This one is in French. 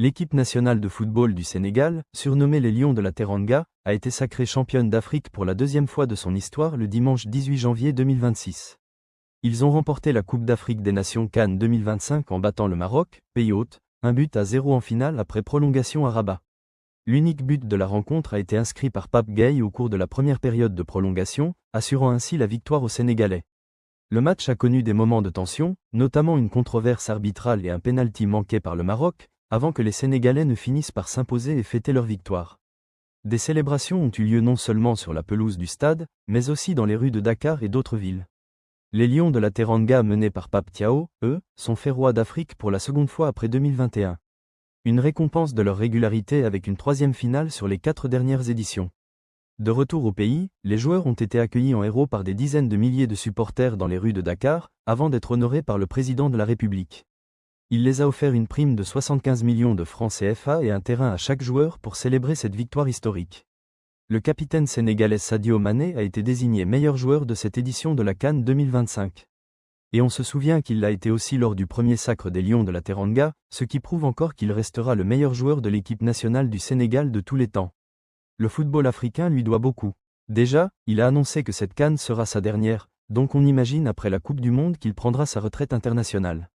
L'équipe nationale de football du Sénégal, surnommée les Lions de la Teranga, a été sacrée championne d'Afrique pour la deuxième fois de son histoire le dimanche 18 janvier 2026. Ils ont remporté la Coupe d'Afrique des Nations CAN 2025 en battant le Maroc, pays hôte, 1-0 en finale après prolongation à Rabat. L'unique but de la rencontre a été inscrit par Pape Gueye au cours de la première période de prolongation, assurant ainsi la victoire aux Sénégalais. Le match a connu des moments de tension, notamment une controverse arbitrale et un pénalty manqué par le Maroc, avant que les Sénégalais ne finissent par s'imposer et fêter leur victoire. Des célébrations ont eu lieu non seulement sur la pelouse du stade, mais aussi dans les rues de Dakar et d'autres villes. Les Lions de la Teranga menés par Pape Thiaw, eux, sont faits rois d'Afrique pour la seconde fois après 2021. Une récompense de leur régularité avec une troisième finale sur les 4 dernières éditions. De retour au pays, les joueurs ont été accueillis en héros par des dizaines de milliers de supporters dans les rues de Dakar, avant d'être honorés par le président de la République. Il les a offert une prime de 75 millions de francs CFA et un terrain à chaque joueur pour célébrer cette victoire historique. Le capitaine sénégalais Sadio Mané a été désigné meilleur joueur de cette édition de la CAN 2025. Et on se souvient qu'il l'a été aussi lors du premier sacre des Lions de la Teranga, ce qui prouve encore qu'il restera le meilleur joueur de l'équipe nationale du Sénégal de tous les temps. Le football africain lui doit beaucoup. Déjà, il a annoncé que cette CAN sera sa dernière, donc on imagine après la Coupe du Monde qu'il prendra sa retraite internationale.